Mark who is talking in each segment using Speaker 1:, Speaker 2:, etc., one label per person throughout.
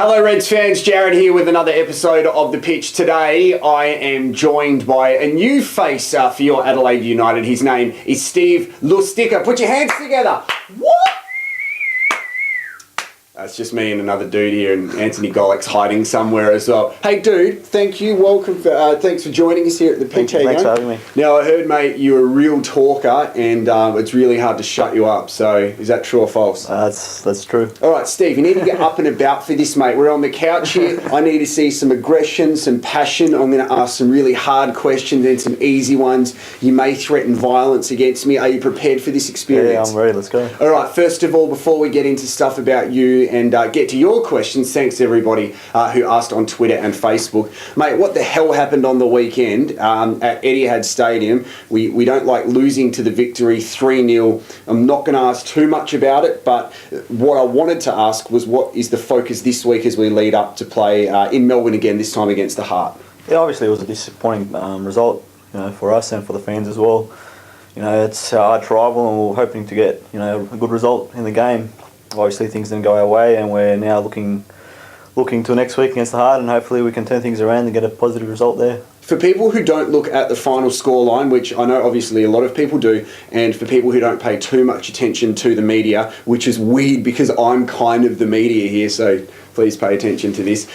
Speaker 1: Hello Reds fans, Jarrod here with another episode of The Pitch. Today I am joined by a new face for your Adelaide United. His name is Steven Lustica. Put your hands together. What? That's just me and another dude here, and Anthony Gollick's hiding somewhere as well. Hey dude, thank you, welcome, thanks for joining us here at The Pitch.
Speaker 2: Thanks for having me.
Speaker 1: Now I heard, mate, you're a real talker and it's really hard to shut you up, so is that true or false?
Speaker 2: That's true.
Speaker 1: Alright Steve, you need to get up and about for this, mate. We're on the couch here. I need to see some aggression, some passion. I'm going to ask some really hard questions and some easy ones. You may threaten violence against me. Are you prepared for this experience?
Speaker 2: Yeah, I'm ready, let's go.
Speaker 1: Alright, first of all, before we get into stuff about you and get to your questions, thanks to everybody who asked on Twitter and Facebook. Mate, what the hell happened on the weekend at Etihad Stadium? We don't like losing to the Victory 3-0. I'm not going to ask too much about it, but what I wanted to ask was what is the focus this week as we lead up to play in Melbourne again, this time against the Heart?
Speaker 2: Yeah, obviously it was a disappointing result, for us and for the fans as well. It's our arch rival and we're hoping to get, a good result in the game. Obviously things didn't go our way and we're now looking to next week against the Heart, and hopefully we can turn things around and get a positive result there.
Speaker 1: For people who don't look at the final scoreline, which I know obviously a lot of people do, and for people who don't pay too much attention to the media, which is weird because I'm kind of the media here, so please pay attention to this.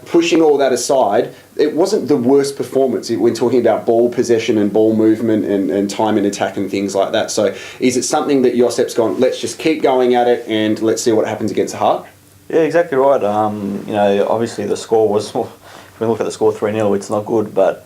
Speaker 1: Pushing all that aside, it wasn't the worst performance when talking about ball possession and ball movement and time in attack and things like that. So is it something that Josep's gone, let's just keep going at it and let's see what happens against the Heart?
Speaker 2: Yeah, exactly right. Obviously the score was, if we look at the score 3-0, it's not good, but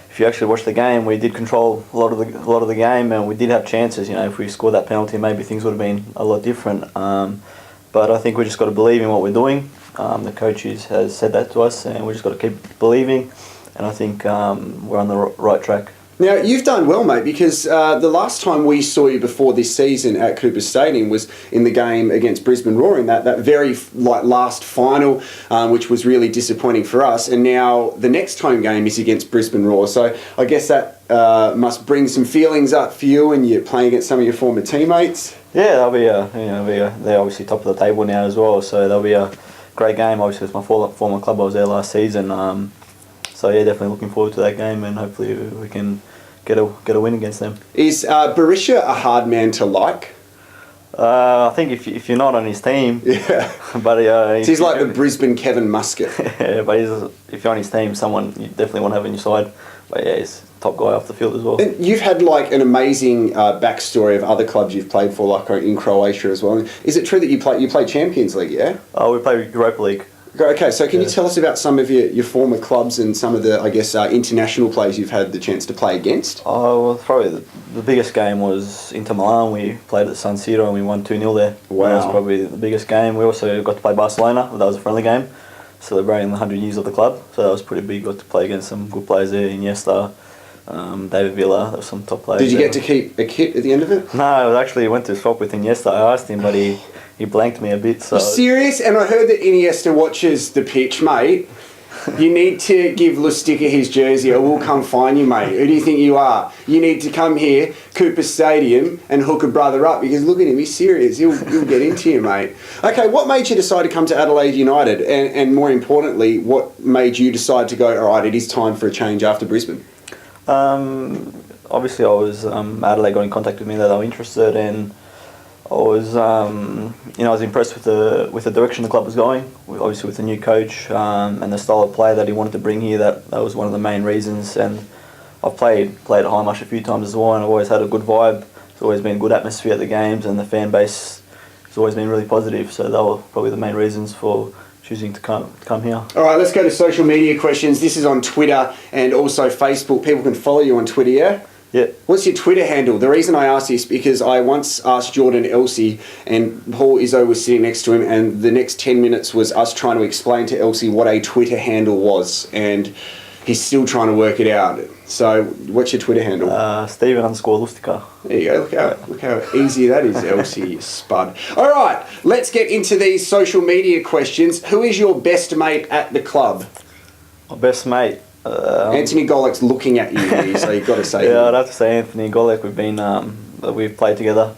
Speaker 2: if you actually watch the game, we did control a lot of the game and we did have chances. If we scored that penalty, maybe things would have been a lot different. But I think we just got to believe in what we're doing. The coach has said that to us, and we just got to keep believing, and I think we're on the right track.
Speaker 1: Now, you've done well, mate, because the last time we saw you before this season at Cooper Stadium was in the game against Brisbane Roar, in that very last final, which was really disappointing for us, and now the next home game is against Brisbane Roar, so I guess that must bring some feelings up for you, and you're playing against some of your former teammates.
Speaker 2: Yeah, they're obviously top of the table now as well, so they'll be a great game. Obviously, it's my former club. I was there last season, so yeah, definitely looking forward to that game, and hopefully we can get a win against them.
Speaker 1: Is Berisha a hard man to like?
Speaker 2: I think if you're not on his team,
Speaker 1: yeah,
Speaker 2: but
Speaker 1: he's like the Brisbane Kevin Muscat.
Speaker 2: Yeah, but if you're on his team, someone you definitely want to have on your side. But yeah, he's top guy off the field as well. And
Speaker 1: you've had an amazing backstory of other clubs you've played for, like in Croatia as well. Is it true that you play Champions League? Yeah.
Speaker 2: Oh, we play Europa League.
Speaker 1: Okay, so can you tell us about some of your former clubs and some of the, I guess, international players you've had the chance to play against?
Speaker 2: Oh, well, probably the biggest game was Inter Milan. We played at San Siro and we won 2-0 there.
Speaker 1: Wow.
Speaker 2: That was probably the biggest game. We also got to play Barcelona. That was a friendly game, celebrating the 100 years of the club. So that was pretty big. Got to play against some good players there, Iniesta, David Villa. There were some top players.
Speaker 1: Did you
Speaker 2: there.
Speaker 1: get to keep a kit at the end of it?
Speaker 2: No, I actually went to swap with Iniesta. I asked him, but he blanked me a bit. So.
Speaker 1: You're serious? And I heard that Iniesta watches The Pitch, mate. You need to give Lustica his jersey or we'll come find you, mate. Who do you think you are? You need to come here, Cooper Stadium, and hook a brother up, because look at him, he's serious. He'll get into you, mate. Okay, what made you decide to come to Adelaide United? And more importantly, what made you decide to go, all right, it is time for a change after Brisbane?
Speaker 2: Obviously, I was Adelaide got in contact with me that they were interested, and I was I was impressed with the direction the club was going. Obviously, with the new coach and the style of play that he wanted to bring here, that was one of the main reasons. And I've played at Highmarsh a few times as well, and I've always had a good vibe. It's always been a good atmosphere at the games, and the fan base has always been really positive. So they were probably the main reasons for choosing to come here.
Speaker 1: All right, let's go to social media questions. This is on Twitter and also Facebook. People can follow you on Twitter, yeah?
Speaker 2: Yeah.
Speaker 1: What's your Twitter handle? The reason I ask this because I once asked Jordan Elsey and Paul Izzo was sitting next to him, and the next 10 minutes was us trying to explain to Elsey what a Twitter handle was, and he's still trying to work it out. So what's your Twitter handle?
Speaker 2: Steven_Lustica.
Speaker 1: There you go. Look how easy that is, Elsey, you spud. All right, let's get into these social media questions. Who is your best mate at the club?
Speaker 2: My best mate?
Speaker 1: Anthony Gollick's looking at you, so you've got to say.
Speaker 2: Yeah, I'd have to say Anthony Gollick. We've played together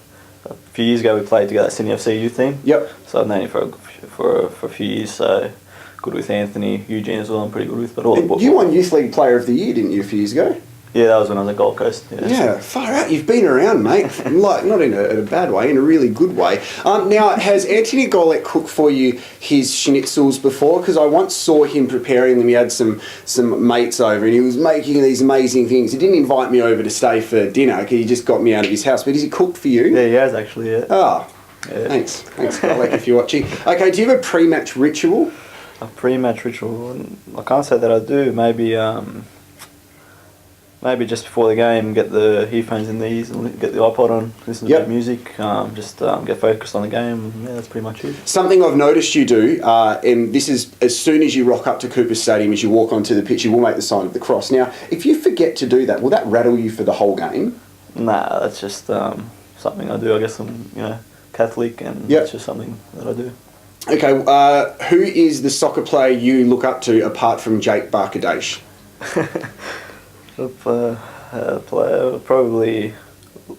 Speaker 2: A few years ago, we played together at Sydney FC youth team.
Speaker 1: Yep.
Speaker 2: So I've known him for a few years. So good with Anthony, Eugene as well. I'm pretty good with. But all
Speaker 1: And you won Youth League Player of the Year, didn't you, a few years ago?
Speaker 2: Yeah, that was when I was at Gold Coast.
Speaker 1: Yeah, far out. You've been around, mate. Like, not in a bad way, in a really good way. Now, has Anthony Golec cooked for you his schnitzels before? Because I once saw him preparing them. He had some mates over and he was making these amazing things. He didn't invite me over to stay for dinner. He just got me out of his house. But has he cooked for you?
Speaker 2: Yeah, he has actually, yeah.
Speaker 1: Oh,
Speaker 2: yeah.
Speaker 1: Thanks, Golec, if you're watching. Okay, do you have a pre-match ritual?
Speaker 2: A pre-match ritual? I can't say that I do. Maybe just before the game, get the earphones in the ears and get the iPod on, listen to music, get focused on the game. Yeah, that's pretty much it.
Speaker 1: Something I've noticed you do, and this is as soon as you rock up to Cooper Stadium, as you walk onto the pitch, you will make the sign of the cross. Now, if you forget to do that, will that rattle you for the whole game?
Speaker 2: Nah, that's just something I do. I guess I'm Catholic, and it's just something that I do.
Speaker 1: Okay, who is the soccer player you look up to apart from Jake Barkadash?
Speaker 2: Player probably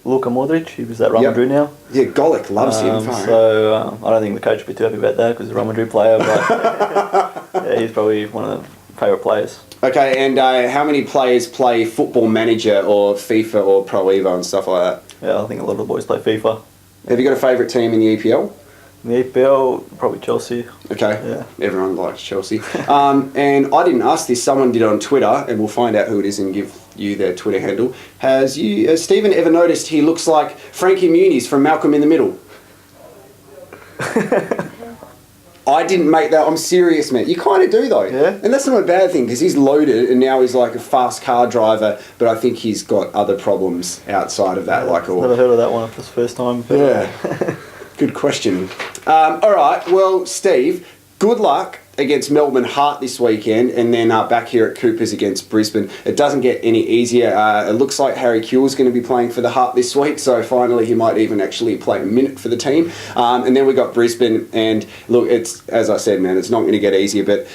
Speaker 2: Luka Modric. He was at Real Madrid now.
Speaker 1: Yeah, Golec loves him.
Speaker 2: So I don't think the coach would be too happy about that because he's a Real Madrid player. But yeah, he's probably one of the favourite players. Okay, and how many players play Football Manager or FIFA or Pro Evo and stuff like that? Yeah, I think a lot of the boys play FIFA.
Speaker 1: Have you got a favourite team in the EPL?
Speaker 2: In the EPL, probably Chelsea.
Speaker 1: Okay, yeah. Everyone likes Chelsea. And I didn't ask this, someone did on Twitter, and we'll find out who it is and give you their Twitter handle. Has Stephen ever noticed he looks like Frankie Muniz from Malcolm in the Middle? I didn't make that. I'm serious, man. You kind of do, though. Yeah. And that's not a bad thing, because he's loaded, and now he's like a fast car driver, but I think he's got other problems outside of that. Never heard of that one. It's the first time. Yeah. Good question. All right, well, Steve, good luck against Melbourne Heart this weekend, and then back here at Coopers against Brisbane. It doesn't get any easier. It looks like Harry Kewell's going to be playing for the Heart this week, so finally he might even actually play a minute for the team. And then we got Brisbane, and look, it's, as I said, man, it's not going to get easier, but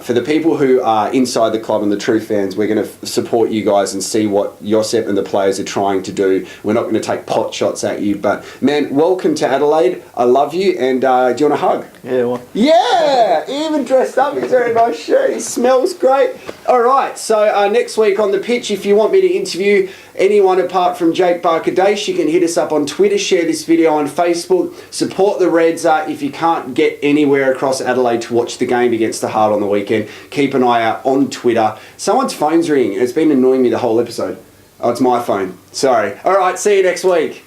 Speaker 1: for the people who are inside the club and the true fans, we're going to support you guys and see what Josep and the players are trying to do. We're not going to take pot shots at you, but man, welcome to Adelaide. I love you, and do you want a hug? Yeah, well. Yeah, even dressed up. He's wearing a nice shirt. He smells great. All right, so next week on the pitch, if you want me to interview anyone apart from Jake Barkadash, you can hit us up on Twitter, share this video on Facebook, support the Reds. If you can't get anywhere across Adelaide to watch the game against the Heart on the weekend, keep an eye out on Twitter. Someone's phone's ringing. It's been annoying me the whole episode. Oh, it's my phone. Sorry. All right, see you next week.